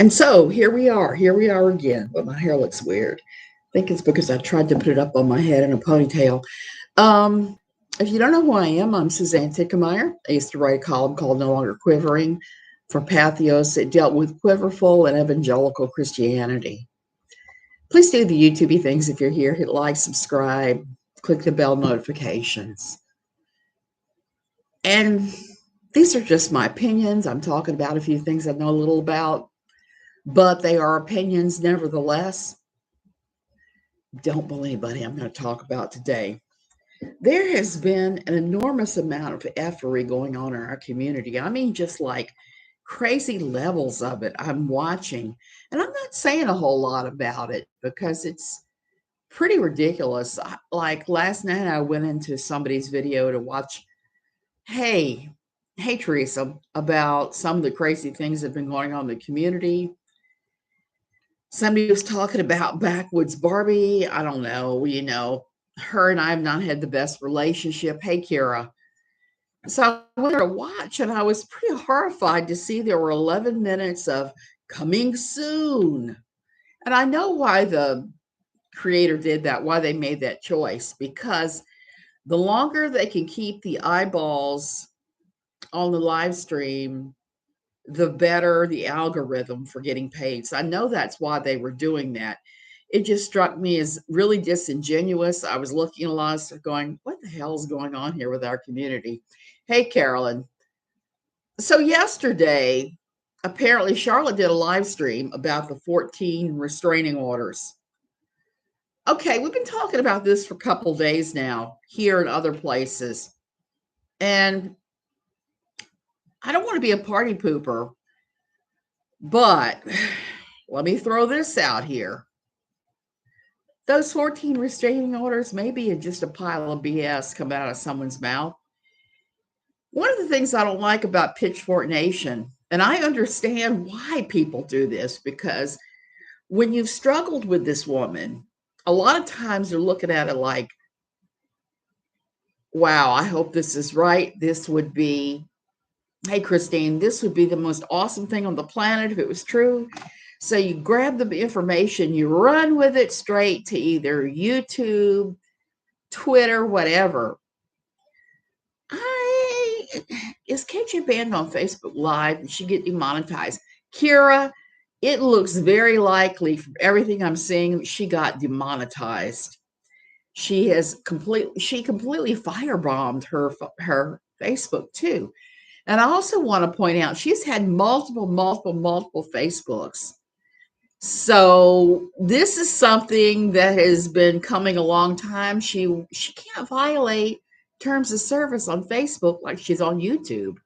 And so here we are. Here we are again. But my hair looks weird. I think it's because I tried to put it up on my head in a ponytail. Um, if you don't know who I am, I'm Suzanne Tickemeyer. I used to write a column called No Longer Quivering for Pathos. It dealt with quiverful and evangelical Christianity. Please do the YouTubey things if you're here. Hit like, subscribe, click the bell notifications. And these are just my opinions. I'm talking about a few things I know a little about, but they are opinions nevertheless. Don't believe anybody I'm going to talk about today. There has been an enormous amount of effery going on in our community. I mean, just like crazy levels of it I'm watching. And I'm not saying a whole lot about it because it's pretty ridiculous. Like last night, I went into somebody's video to watch, hey, Teresa, about some of the crazy things that have been going on in the community. Somebody was talking about Backwoods Barbie. I don't know, her and I have not had the best relationship. Hey, Kira. So I went there to watch, and I was pretty horrified to see there were 11 minutes of coming soon. And I know why the creator did that, why they made that choice, because the longer they can keep the eyeballs on the live stream, the better the algorithm for getting paid. So I know that's why they were doing that. It just struck me as really disingenuous. I was looking at a lot of stuff going, what the hell is going on here with our community? Hey, Carolyn. So yesterday, apparently Charlotte did a live stream about the 14 restraining orders. Okay, we've been talking about this for a couple days now, here and other places. And I don't want to be a party pooper, but let me throw this out here. Those 14 restraining orders may be just a pile of BS come out of someone's mouth. One of the things I don't like about Pitchfork Nation, and I understand why people do this, because when you've struggled with this woman, a lot of times they're looking at it like, wow, I hope this is right. This would be, hey, Christine, this would be the most awesome thing on the planet if it was true. So you grab the information, you run with it straight to either YouTube, Twitter, whatever. Is KJ banned on Facebook Live? Did she get demonetized? Kira, it looks very likely from everything I'm seeing, she got demonetized. She completely firebombed her Facebook too. And I also want to point out she's had multiple Facebooks. So this is something that has been coming a long time. She can't violate terms of service on Facebook like she's on YouTube.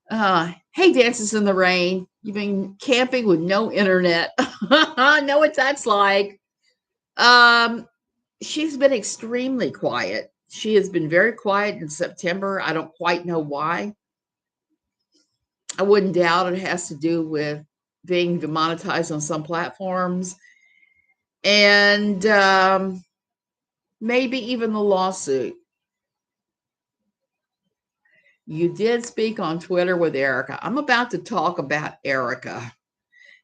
Hey, Dances in the Rain. You've been camping with no internet. I know what that's like. She's been extremely quiet. She has been very quiet in September. I don't quite know why. I wouldn't doubt it has to do with being demonetized on some platforms, and maybe even the lawsuit. You did speak on Twitter with Erica. I'm about to talk about Erica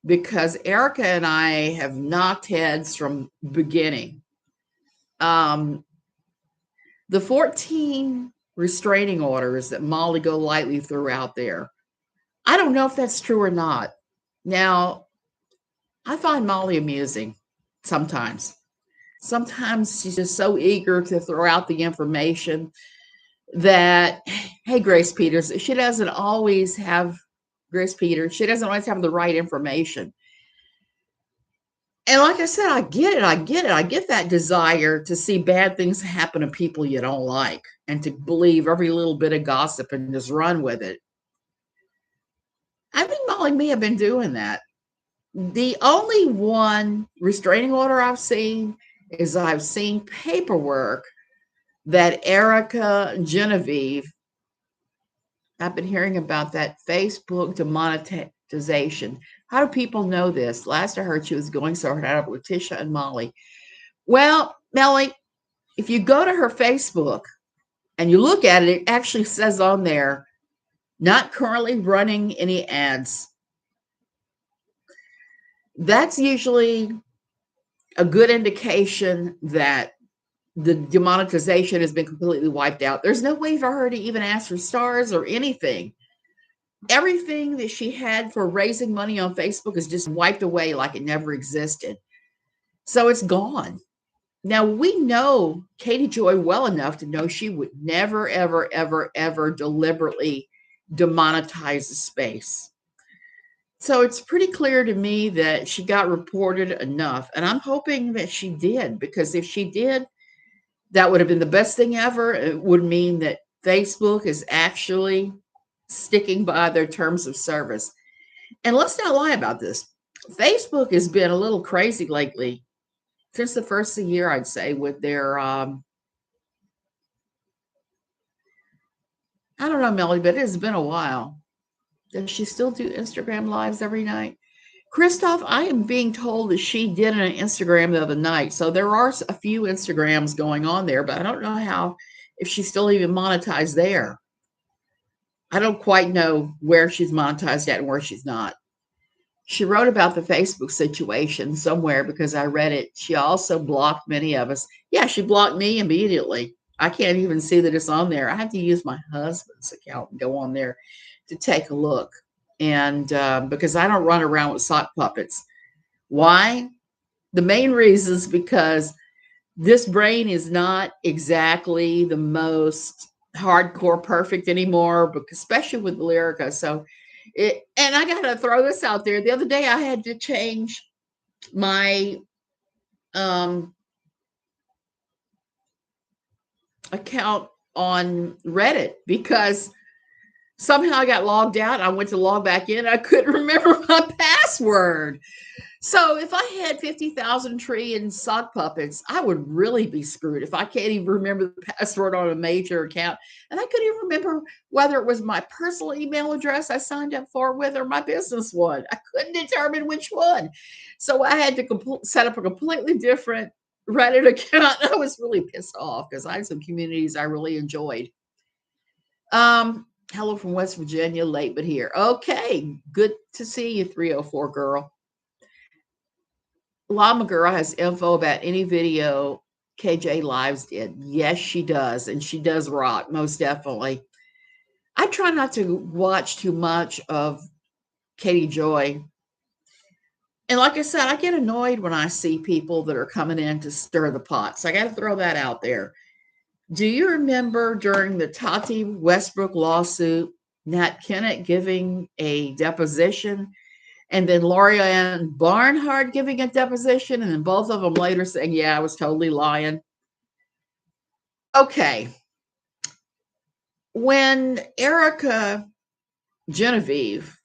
because Erica and I have knocked heads from beginning. The 14 restraining orders that Molly GoLightly threw out there, I don't know if that's true or not. Now, I find Molly amusing sometimes. Sometimes she's just so eager to throw out the information that, hey, Grace Peters, she doesn't always have the right information. And like I said, I get it. I get that desire to see bad things happen to people you don't like and to believe every little bit of gossip and just run with it. I think Molly may have been doing that. The only one restraining order I've seen is I've seen paperwork that Erica Genevieve, I've been hearing about that Facebook demonetization. How do people know this? Last I heard, she was going so hard out with Letitia and Molly. Well, Melly, if you go to her Facebook and you look at it, it actually says on there, not currently running any ads. That's usually a good indication that the demonetization has been completely wiped out. There's no way for her to even ask for stars or anything. Everything that she had for raising money on Facebook is just wiped away like it never existed. So it's gone. Now we know Katie Joy well enough to know she would never, ever, ever, ever deliberately demonetize the space. So it's pretty clear to me that she got reported enough. And I'm hoping that she did, because if she did, that would have been the best thing ever. It would mean that Facebook is actually sticking by their terms of service. And let's not lie about this. Facebook has been a little crazy lately, since the first of the year, I'd say, with their, I don't know, Melly, but it has been a while. Does she still do Instagram lives every night? Christoph, I am being told that she did an Instagram the other night. So there are a few Instagrams going on there, but I don't know if she's still even monetized there. I don't quite know where she's monetized at and where she's not. She wrote about the Facebook situation somewhere because I read it. She also blocked many of us. Yeah, she blocked me immediately. I can't even see that it's on there. I have to use my husband's account and go on there to take a look. And because I don't run around with sock puppets. Why? The main reason is because this brain is not exactly the most hardcore perfect anymore, but especially with Lyrica. So and I gotta throw this out there. The other day I had to change my account on Reddit because somehow I got logged out. I went to log back in. I couldn't remember my password. So if I had 50,000 trillion sock puppets, I would really be screwed if I can't even remember the password on a major account. And I couldn't even remember whether it was my personal email address I signed up for with or my business one. I couldn't determine which one. So I had to set up a completely different Reddit account. I was really pissed off because I had some communities I really enjoyed. Hello from West Virginia, late but here. Okay, good to see you, 304 girl. Llama Girl has info about any video KJ Lives did. Yes, she does. And she does rock, most definitely. I try not to watch too much of Katie Joy. And like I said, I get annoyed when I see people that are coming in to stir the pot. So I got to throw that out there. Do you remember during the Tati Westbrook lawsuit, Nat Kennett giving a deposition? And then Lorianne Barnhart giving a deposition, and then both of them later saying, yeah, I was totally lying. Okay. When Erica Genevieve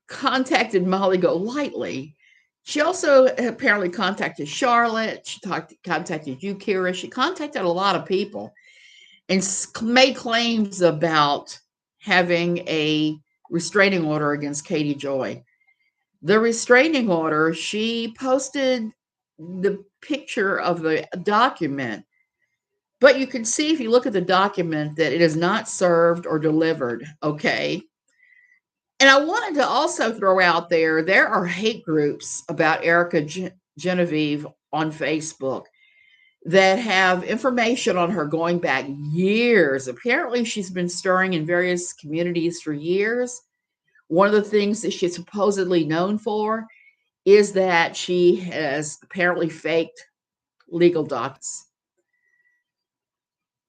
contacted Molly GoLightly, she also apparently contacted Charlotte. She contacted you, Kira. She contacted a lot of people and made claims about having a restraining order against Katie Joy. The restraining order, she posted the picture of the document, but you can see if you look at the document that it is not served or delivered. Okay. And I wanted to also throw out there are hate groups about Erica Genevieve on Facebook that have information on her going back years. Apparently, she's been stirring in various communities for years. One of the things that she's supposedly known for is that she has apparently faked legal documents.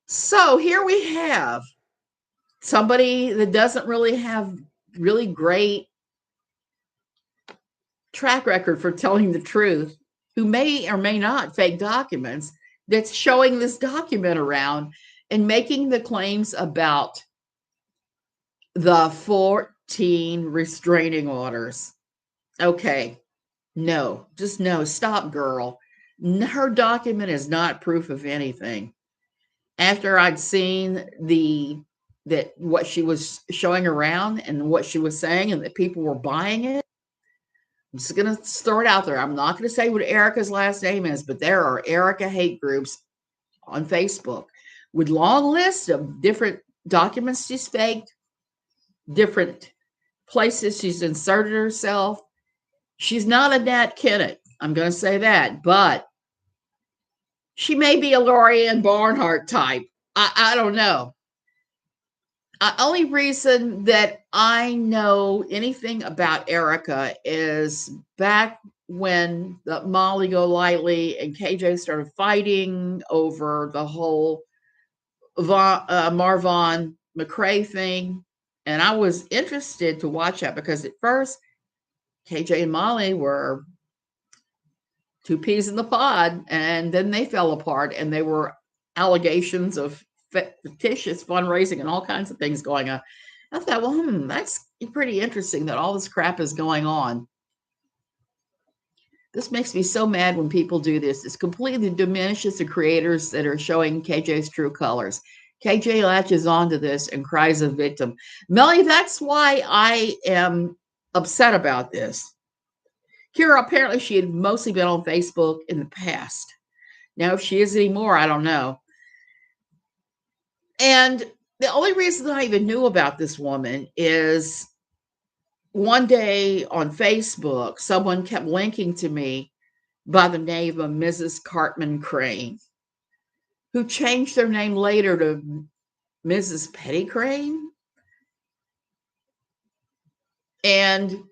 So here we have somebody that doesn't really have really great track record for telling the truth, who may or may not fake documents, that's showing this document around and making the claims about the 14 restraining orders. Okay, no, just no, stop, girl. Her document is not proof of anything. After I'd seen that what she was showing around and what she was saying and that people were buying it, I'm just going to throw it out there. I'm not going to say what Erica's last name is, but there are Erica hate groups on Facebook with long lists of different documents she's faked, different places she's inserted herself. She's not a Nat Kennett. I'm going to say that, but she may be a Lorianne Barnhart type. I don't know. The only reason that I know anything about Erica is back when the Molly GoLightly and KJ started fighting over the whole Marvon McRae thing. And I was interested to watch that because at first, KJ and Molly were two peas in the pod, and then they fell apart, and they were allegations of fictitious fundraising and all kinds of things going on. I thought, well, that's pretty interesting that all this crap is going on. This makes me so mad when people do this. It completely diminishes the creators that are showing KJ's true colors. KJ latches onto this and cries a victim. Melly, that's why I am upset about this. Kira, apparently she had mostly been on Facebook in the past. Now, if she is anymore, I don't know. And the only reason I even knew about this woman is one day on Facebook, someone kept linking to me by the name of Mrs. Cartman Crane, who changed their name later to Mrs. Petty Crane. And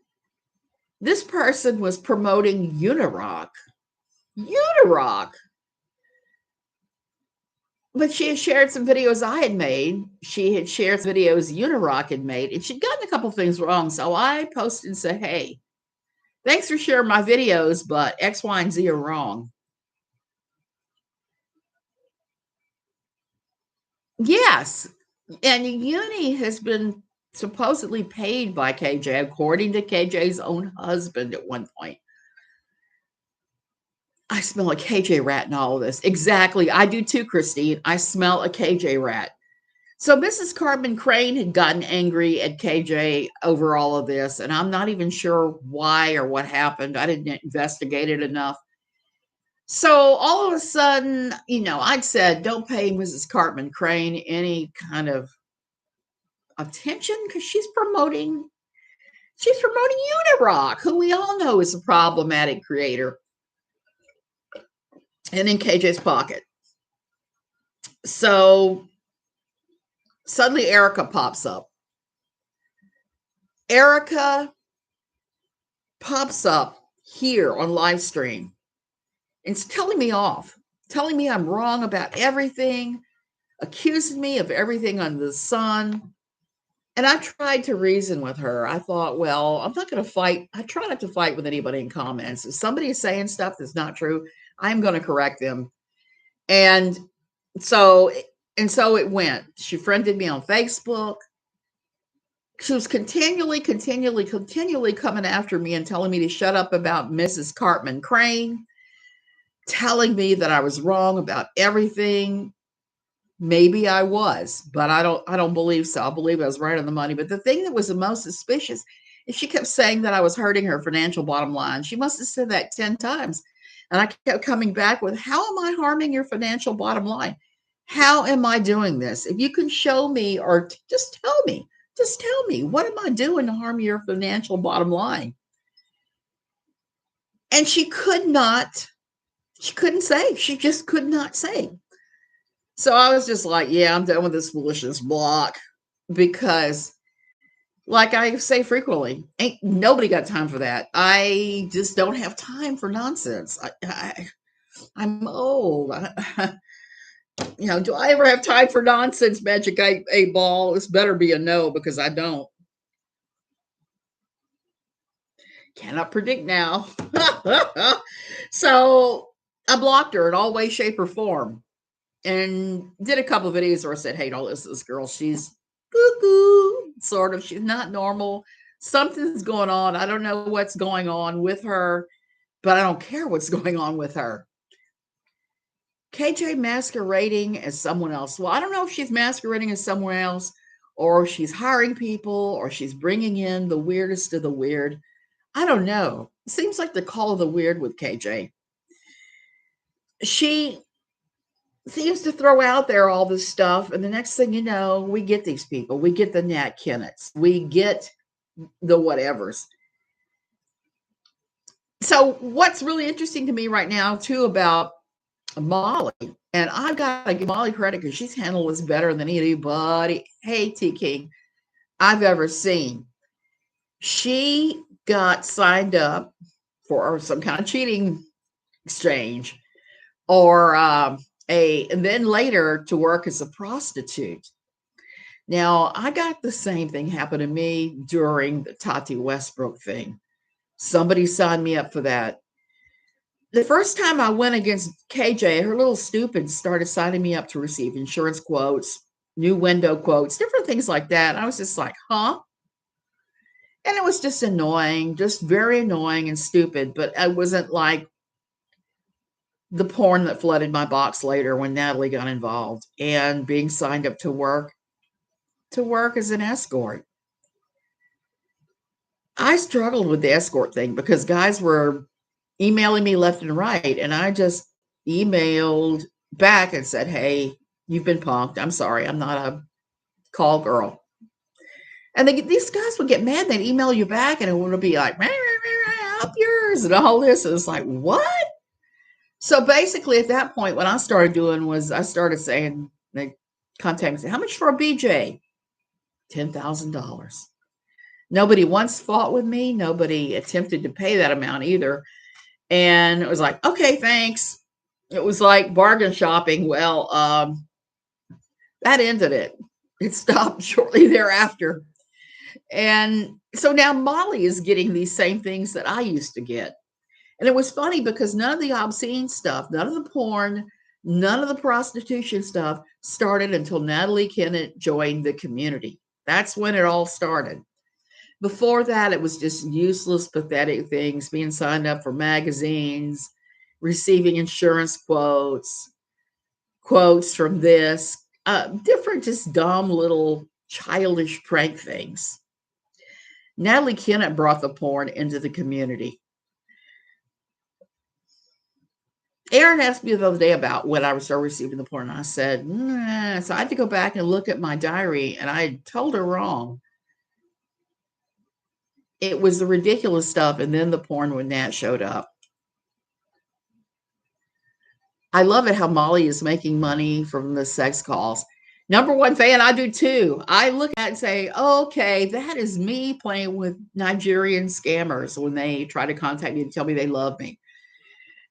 this person was promoting Unirock. Unirock. But she had shared some videos I had made. She had shared videos Unirock had made, and she'd gotten a couple things wrong. So I posted and said, hey, thanks for sharing my videos, but X, Y, and Z are wrong. Yes. And Uni has been supposedly paid by KJ, according to KJ's own husband at one point. I smell a KJ rat in all of this. Exactly. I do too, Christine. I smell a KJ rat. So Mrs. Cartman Crane had gotten angry at KJ over all of this, and I'm not even sure why or what happened. I didn't investigate it enough. So all of a sudden, I'd said, don't pay Mrs. Cartman Crane any kind of attention because she's promoting Unirock, who we all know is a problematic creator, and in KJ's pocket. So suddenly Erica pops up. Erica pops up here on live stream and it's telling me off, telling me I'm wrong about everything, accusing me of everything under the sun. And I tried to reason with her. I thought, well, I'm not going to fight. I try not to fight with anybody in comments. If somebody is saying stuff that's not true, I'm going to correct them. And so it went. She friended me on Facebook. She was continually coming after me and telling me to shut up about Mrs. Cartman Crane, telling me that I was wrong about everything. Maybe I was, but I don't believe so. I believe I was right on the money. But the thing that was the most suspicious is she kept saying that I was hurting her financial bottom line. She must have said that 10 times. And I kept coming back with, how am I harming your financial bottom line? How am I doing this? If you can show me or just tell me, what am I doing to harm your financial bottom line? And she couldn't say. She just could not say. So I was just like, yeah, I'm done with this foolishness block, because like I say frequently, ain't nobody got time for that. I just don't have time for nonsense. I'm old. Do I ever have time for nonsense, Magic 8 Ball? This better be a no, because I don't. Cannot predict now. So I blocked her in all way, shape, or form. And did a couple of videos where I said, hey, don't listen to this girl. She's cuckoo, sort of. She's not normal. Something's going on. I don't know what's going on with her, but I don't care what's going on with her. KJ masquerading as someone else. Well, I don't know if she's masquerading as someone else, or she's hiring people, or she's bringing in the weirdest of the weird. I don't know. It seems like the call of the weird with KJ. She seems to throw out there all this stuff, and the next thing you know, we get these people. We get the Nat Kennetts. We get the whatevers. So what's really interesting to me right now too about Molly, and I've got to give Molly credit because she's handled this better than anybody, hey T King, I've ever seen. She got signed up for some kind of cheating exchange or and then later to work as a prostitute. Now, I got the same thing happen to me during the Tati Westbrook thing. Somebody signed me up for that. The first time I went against KJ, her little stupid started signing me up to receive insurance quotes, new window quotes, different things like that. I was just like, huh? And it was just annoying, just very annoying and stupid. But I wasn't like the porn that flooded my box later when Natalie got involved and being signed up to work as an escort. I struggled with the escort thing because guys were emailing me left and right, and I just emailed back and said, "Hey, you've been punked. I'm sorry. I'm not a call girl." And these guys would get mad. They'd email you back, and it would be like, "Up yours," and all this. And it's like, what? So basically, at that point, what I started doing was I started saying, they contact me and say, "How much for a BJ?" $10,000. Nobody once fought with me. Nobody attempted to pay that amount either. And it was like, okay, thanks. It was like bargain shopping. Well, that ended it. It stopped shortly thereafter. And so now Molly is getting these same things that I used to get. And it was funny because none of the obscene stuff, none of the porn, none of the prostitution stuff started until Natalie Kennett joined the community. That's when it all started. Before that, it was just useless, pathetic things, being signed up for magazines, receiving insurance quotes from this, different, just dumb little childish prank things. Natalie Kennett brought the porn into the community. Aaron asked me the other day about when I started receiving the porn. And I said, nah. So I had to go back and look at my diary, and I told her wrong. It was the ridiculous stuff, and then the porn when Nat showed up. I love it how Molly is making money from the sex calls. Number one fan, I do too. I look at it and say, okay, that is me playing with Nigerian scammers when they try to contact me and tell me they love me.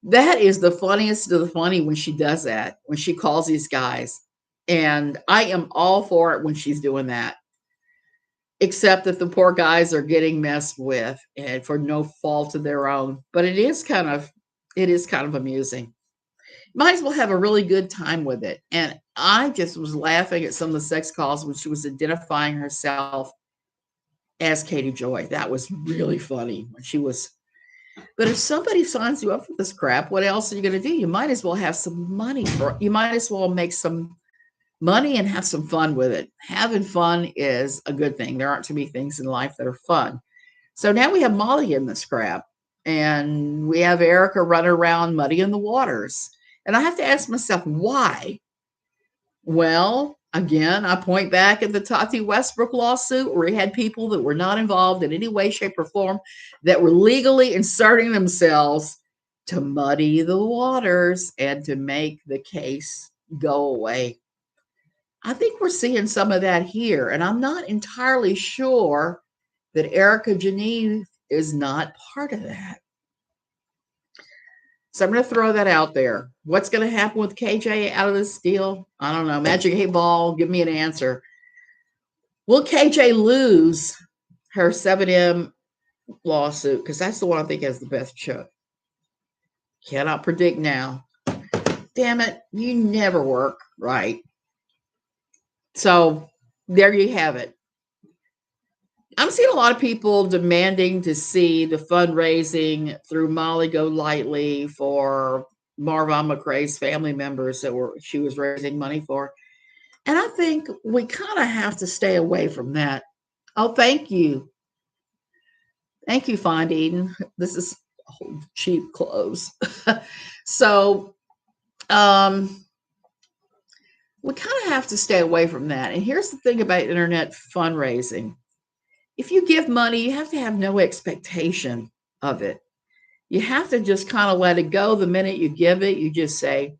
That is the funniest of the funny when she does that, when she calls these guys. And I am all for it when she's doing that, except that the poor guys are getting messed with and for no fault of their own. But it is kind of amusing. Might as well have a really good time with it. And I just was laughing at some of the sex calls when she was identifying herself as Katie Joy. That was really funny when she was. But if somebody signs you up for this crap, what else are you going to do? You might as well have some money for. You might as well make some money and have some fun with it. Having fun is a good thing. There aren't too many things in life that are fun. So now we have Molly in this crap, and we have Erica running around muddying the waters. And I have to ask myself, why? Well, again, I point back at the Tati Westbrook lawsuit where he had people that were not involved in any way, shape, or form that were legally inserting themselves to muddy the waters and to make the case go away. I think we're seeing some of that here, and I'm not entirely sure that Erica Janine is not part of that. So I'm going to throw that out there. What's going to happen with KJ out of this deal? I don't know. Magic 8 Ball, give me an answer. Will KJ lose her 7M lawsuit? Because that's the one I think has the best shot. Cannot predict now. Damn it. You never work right. So there you have it. I'm seeing a lot of people demanding to see the fundraising through Molly GoLightly for Marvin McRae's family members that she was raising money for. And I think we kind of have to stay away from that. Oh, thank you. Thank you, Find Eden. This is cheap clothes. So we kind of have to stay away from that. And here's the thing about internet fundraising. If you give money, you have to have no expectation of it. You have to just kind of let it go. The minute you give it, you just say,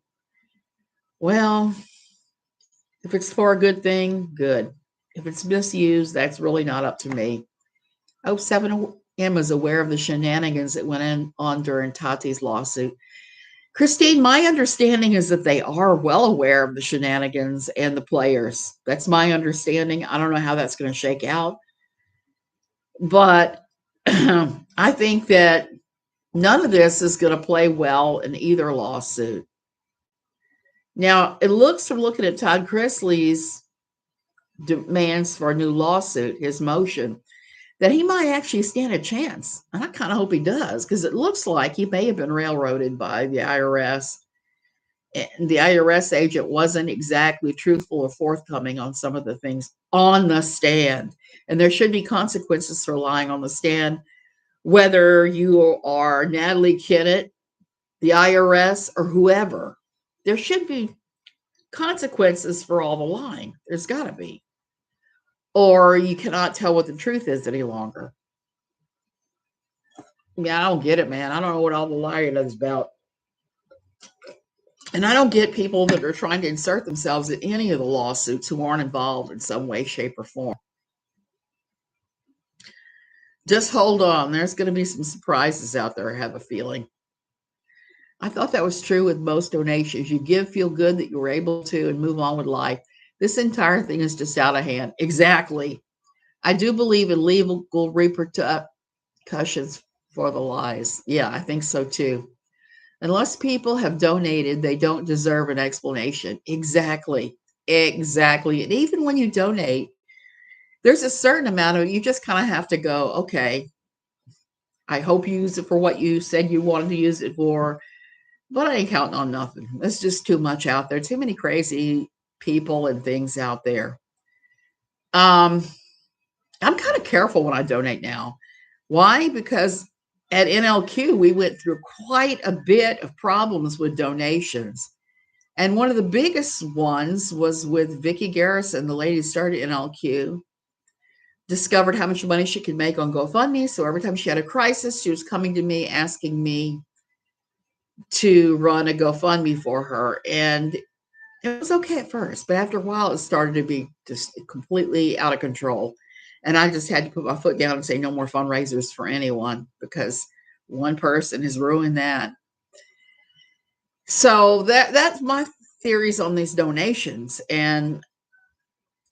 well, if it's for a good thing, good. If it's misused, that's really not up to me. I hope 7M is aware of the shenanigans that went on during Tati's lawsuit. Christine, my understanding is that they are well aware of the shenanigans and the players. That's my understanding. I don't know how that's going to shake out. But I think that none of this is going to play well in either lawsuit. Now, it looks from looking at Todd Chrisley's demands for a new lawsuit, his motion, that he might actually stand a chance. And I kind of hope he does, because it looks like he may have been railroaded by the IRS. And the IRS agent wasn't exactly truthful or forthcoming on some of the things on the stand. And there should be consequences for lying on the stand, whether you are Natalie Kennett, the IRS, or whoever. There should be consequences for all the lying. There's got to be. Or you cannot tell what the truth is any longer. Yeah, I don't get it, man. I don't know what all the lying is about. And I don't get people that are trying to insert themselves in any of the lawsuits who aren't involved in some way, shape, or form. Just hold on. There's going to be some surprises out there, I have a feeling. I thought that was true with most donations. You give, feel good that you were able to, and move on with life. This entire thing is just out of hand. Exactly. I do believe in legal repercussions for the lies. Yeah, I think so too. Unless people have donated, they don't deserve an explanation. Exactly. Exactly. And even when you donate, there's a certain amount of it. You just kind of have to go, okay, I hope you use it for what you said you wanted to use it for, but I ain't counting on nothing. There's just too much out there. Too many crazy people and things out there. I'm kind of careful when I donate now. Why? Because at NLQ, we went through quite a bit of problems with donations. And one of the biggest ones was with Vicki Garrison, the lady who started NLQ, discovered how much money she could make on GoFundMe. So every time she had a crisis, she was coming to me, asking me to run a GoFundMe for her. And it was okay at first, but after a while, it started to be just completely out of control. And I just had to put my foot down and say no more fundraisers for anyone, because one person has ruined that. So that's my theories on these donations. And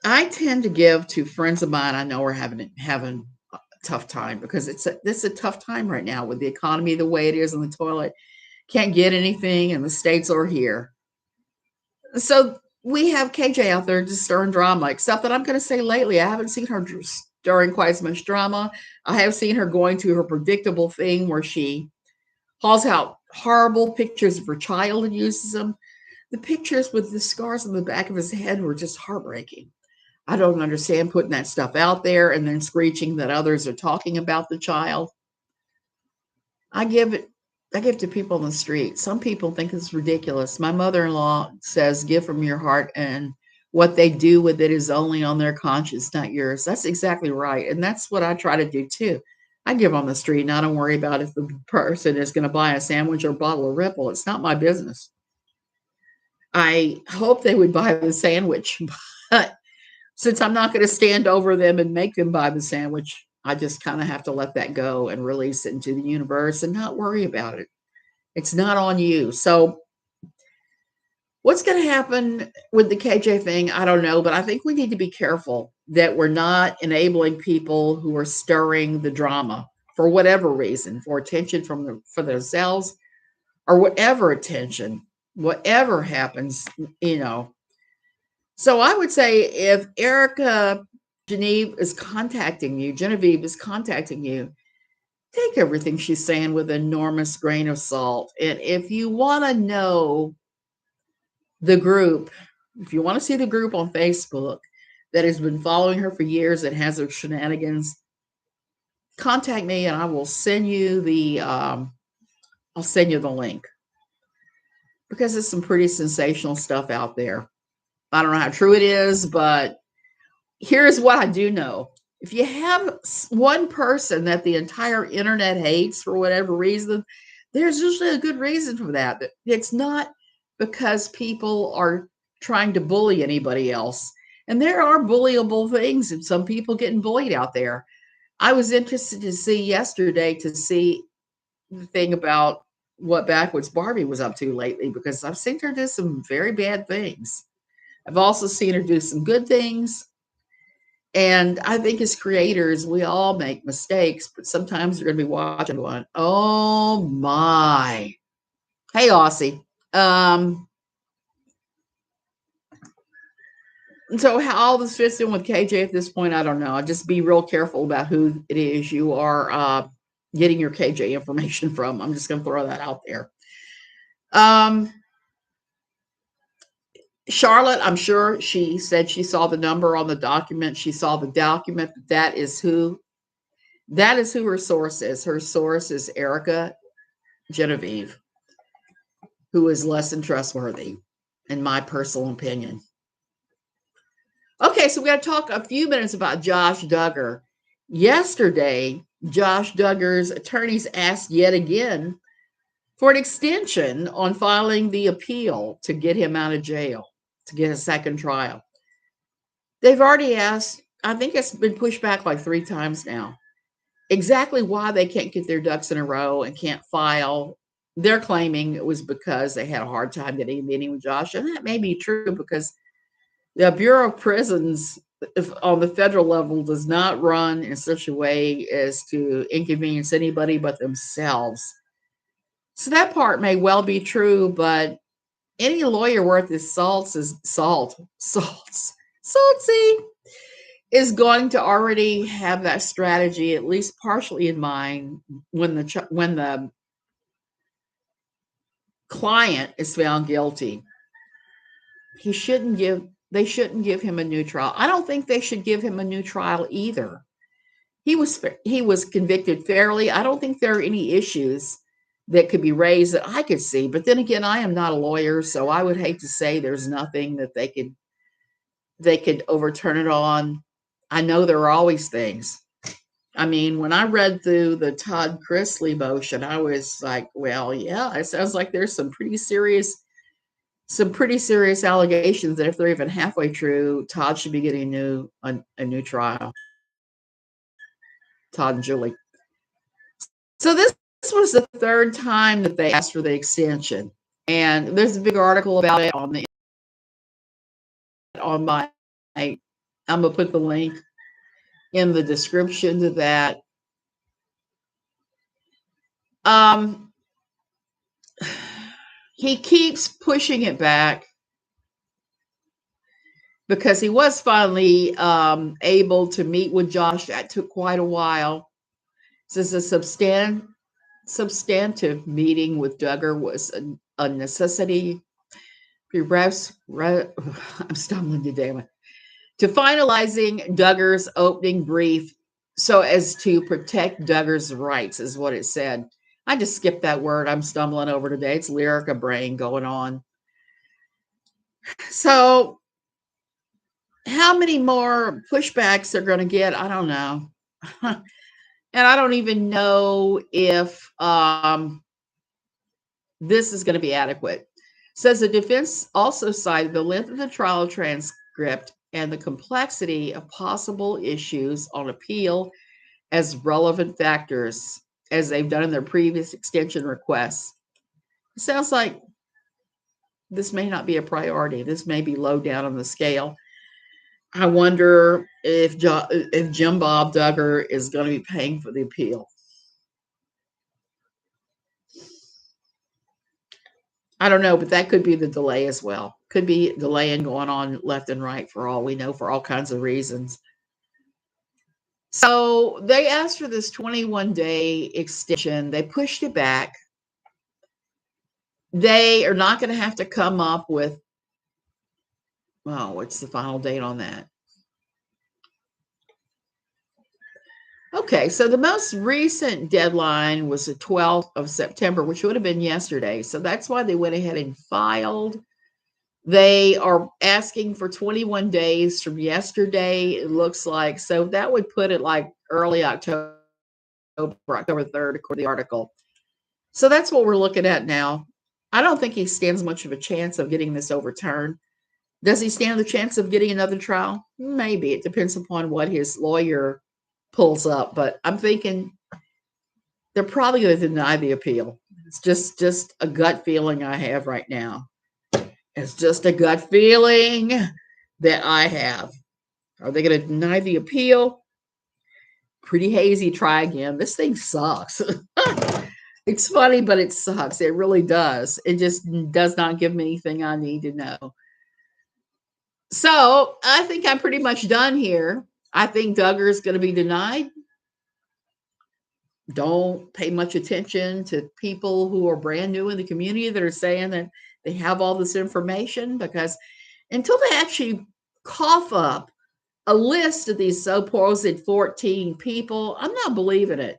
I tend to give to friends of mine I know are having a tough time, because it's a tough time right now with the economy the way it is in the toilet. Can't get anything, and the states are here. So we have KJ out there just stirring drama, except that I'm going to say lately, I haven't seen her stirring quite as much drama. I have seen her going to her predictable thing where she hauls out horrible pictures of her child and uses them. The pictures with the scars on the back of his head were just heartbreaking. I don't understand putting that stuff out there and then screeching that others are talking about the child. I give to people on the street. Some people think it's ridiculous. My mother-in-law says, give from your heart, and what they do with it is only on their conscience, not yours. That's exactly right. And that's what I try to do too. I give on the street, and I don't worry about if the person is going to buy a sandwich or a bottle of Ripple. It's not my business. I hope they would buy the sandwich, but since I'm not going to stand over them and make them buy the sandwich, I just kind of have to let that go and release it into the universe and not worry about it. It's not on you. So what's going to happen with the KJ thing, I don't know, but I think we need to be careful that we're not enabling people who are stirring the drama for whatever reason, for attention for themselves, or whatever attention, whatever happens, you know. So I would say if Genevieve is contacting you, take everything she's saying with an enormous grain of salt. And if you want to know the group, if you want to see the group on Facebook that has been following her for years and has her shenanigans, contact me and I will send you the link, because it's some pretty sensational stuff out there. I don't know how true it is, but here's what I do know. If you have one person that the entire internet hates for whatever reason, there's usually a good reason for that. It's not because people are trying to bully anybody else. And there are bullyable things, and some people getting bullied out there. I was interested to see yesterday to see the thing about what Backwoods Barbie was up to lately, because I've seen her do some very bad things. I've also seen her do some good things. And I think as creators, we all make mistakes, but sometimes you're going to be watching going, oh my. Hey, Aussie. So how all this fits in with KJ at this point, I don't know. Just be real careful about who it is you are getting your KJ information from. I'm just going to throw that out there. Charlotte, I'm sure she said she saw the number on the document. She saw the document. That is who her source is. Her source is Erica Genevieve, who is less than trustworthy, in my personal opinion. Okay, so we got to talk a few minutes about Josh Duggar. Yesterday, Josh Duggar's attorneys asked yet again for an extension on filing the appeal to get him out of jail, to get a second trial. They've already asked, I think it's been pushed back like 3 times now. Exactly why they can't get their ducks in a row and can't file. They're claiming it was because they had a hard time getting a meeting with Josh. And that may be true because the Bureau of Prisons on the federal level does not run in such a way as to inconvenience anybody but themselves. So that part may well be true, but any lawyer worth his salty is going to already have that strategy at least partially in mind when the client is found guilty. They shouldn't give him a new trial. I don't think they should give him a new trial either. He was convicted fairly. I don't think there are any issues that could be raised that I could see. But then again, I am not a lawyer, so I would hate to say there's nothing that they could overturn it on. I know there are always things. I mean, when I read through the Todd Chrisley motion, I was like, well, yeah, it sounds like there's some pretty serious allegations that if they're even halfway true, Todd should be getting a new trial. Todd and Julie. So this was the 3rd time that they asked for the extension, and there's a big article about it on my. I'm gonna put the link in the description to that. He keeps pushing it back because he was finally able to meet with Josh. That took quite a while. This is a substantive meeting with Duggar was a necessity. I'm stumbling today. To finalizing Duggar's opening brief so as to protect Duggar's rights is what it said. I just skipped that word. I'm stumbling over today. It's Lyrica brain going on. So how many more pushbacks they're going to get, I don't know. And I don't even know if this is going to be adequate. Says the defense also cited the length of the trial transcript and the complexity of possible issues on appeal as relevant factors, as they've done in their previous extension requests. It sounds like this may not be a priority. This may be low down on the scale. I wonder if Jim Bob Duggar is going to be paying for the appeal. I don't know, but that could be the delay as well. Could be delaying going on left and right for all we know, for all kinds of reasons. So they asked for this 21-day extension. They pushed it back. They are not going to have to come up with, what's the final date on that? Okay, so the most recent deadline was the 12th of September, which would have been yesterday. So that's why they went ahead and filed They are asking for 21 days from yesterday, it looks like. So that would put it like early October, October 3rd, according to the article. So that's what we're looking at now. I don't think he stands much of a chance of getting this overturned. Does he stand the chance of getting another trial? Maybe. It depends upon what his lawyer pulls up. But I'm thinking they're probably going to deny the appeal. It's just a gut feeling I have right now. It's just a gut feeling that I have. Are they going to deny the appeal? Pretty hazy. Try again. This thing sucks. It's funny, but it sucks. It really does. It just does not give me anything I need to know. So I think I'm pretty much done here. I think Duggar is going to be denied. Don't pay much attention to people who are brand new in the community that are saying that they have all this information, because until they actually cough up a list of these supposed 14 people, I'm not believing it.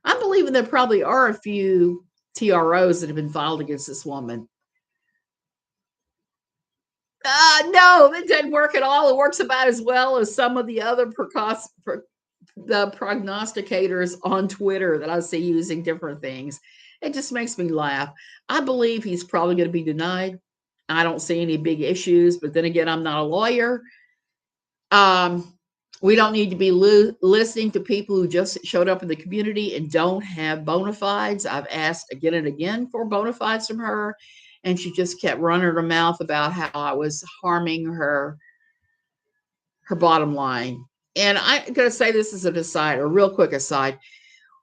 I'm believing there probably are a few TROs that have been filed against this woman. No, it didn't work at all. It works about as well as some of the other the prognosticators on Twitter that I see using different things. It just makes me laugh. I believe he's probably going to be denied. I don't see any big issues, but then again, I'm not a lawyer. We don't need to be listening to people who just showed up in the community and don't have bona fides. I've asked again and again for bona fides from her, and she just kept running her mouth about how I was harming her bottom line. And I'm going to say this as an aside, a real quick aside.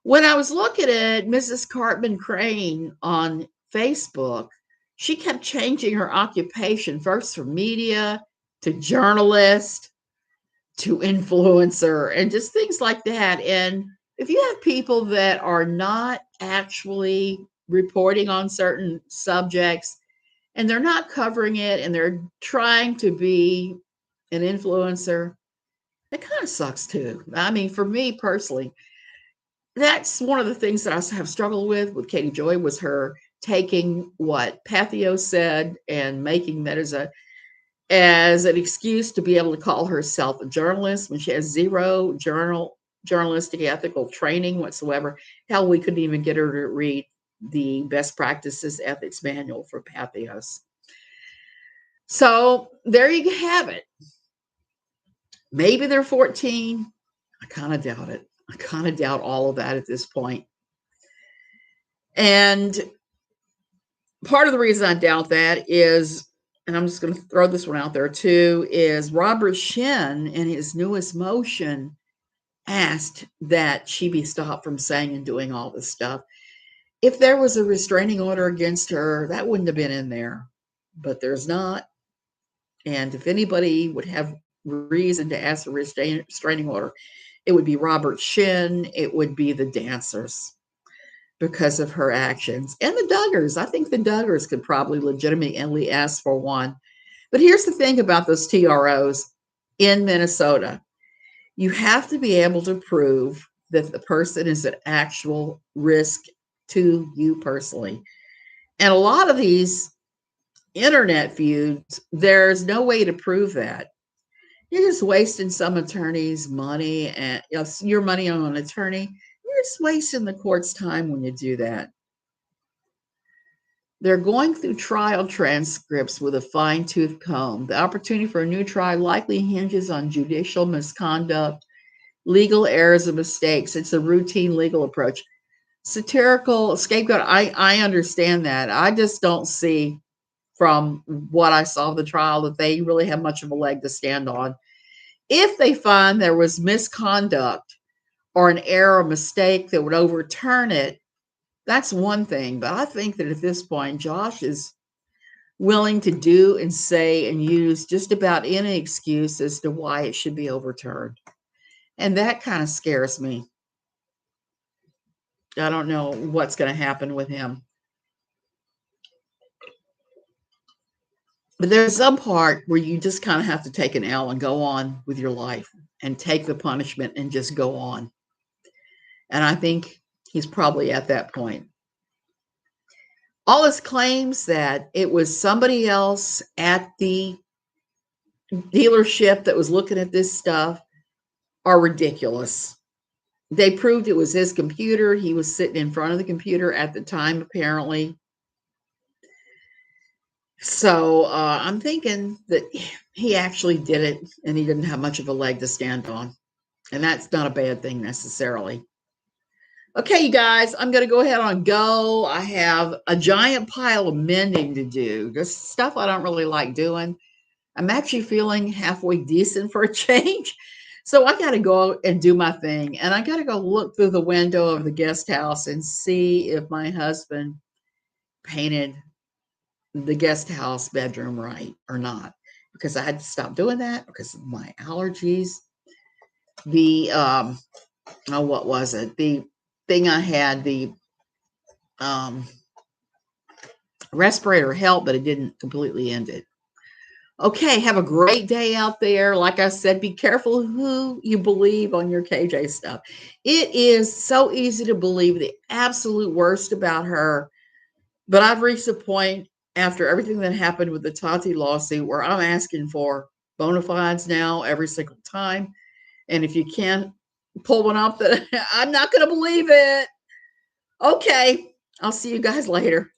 When I was looking at Mrs. Cartman Crane on Facebook, she kept changing her occupation, first from media to journalist to influencer and just things like that. And if you have people that are not actually reporting on certain subjects and they're not covering it and they're trying to be an influencer, it kind of sucks too. I mean, for me personally, that's one of the things that I have struggled with Katie Joy, was her taking what Pathio said and making that as an excuse to be able to call herself a journalist when she has zero journalistic ethical training whatsoever. Hell, we couldn't even get her to read the best practices ethics manual for Pathos. So there you have it. Maybe they're 14. I kind of doubt it. I kind of doubt all of that at this point. And part of the reason I doubt that is, and I'm just going to throw this one out there too, is Robert Shin in his newest motion asked that she be stopped from saying and doing all this stuff. If there was a restraining order against her, that wouldn't have been in there, but there's not. And if anybody would have reason to ask a restraining order, it would be Robert Shin. It would be the dancers, because of her actions. And the Duggars. I think the Duggars could probably legitimately ask for one. But here's the thing about those TROs in Minnesota. You have to be able to prove that the person is an actual risk to you personally. And a lot of these internet feuds, there's no way to prove that. You're just wasting some attorney's money and your money on an attorney. You're just wasting the court's time when you do that. They're going through trial transcripts with a fine-tooth comb. The opportunity for a new trial likely hinges on judicial misconduct, legal errors, and mistakes. It's a routine legal approach. Satirical scapegoat, I understand that. I just don't see, from what I saw of the trial, that they really have much of a leg to stand on. If they find there was misconduct or an error or mistake that would overturn it, that's one thing. But I think that at this point, Josh is willing to do and say and use just about any excuse as to why it should be overturned. And that kind of scares me. I don't know what's going to happen with him. But there's some part where you just kind of have to take an L and go on with your life and take the punishment and just go on. And I think he's probably at that point. All his claims that it was somebody else at the dealership that was looking at this stuff are ridiculous. They proved it was his computer. He was sitting in front of the computer at the time, apparently. So I'm thinking that he actually did it and he didn't have much of a leg to stand on. And that's not a bad thing necessarily. Okay, you guys, I'm going to go ahead and go. I have a giant pile of mending to do. Just stuff I don't really like doing. I'm actually feeling halfway decent for a change. So I got to go and do my thing. And I got to go look through the window of the guest house and see if my husband painted the guest house bedroom right or not. Because I had to stop doing that because of my allergies. The, what was it? The thing I had, the respirator helped, but it didn't completely end it. Okay, have a great day out there. Like I said, be careful who you believe on your KJ stuff. It is so easy to believe the absolute worst about her, but I've reached a point after everything that happened with the Tati lawsuit where I'm asking for bona fides now every single time. And if you can't pull one up, that I'm not going to believe it. Okay, I'll see you guys later.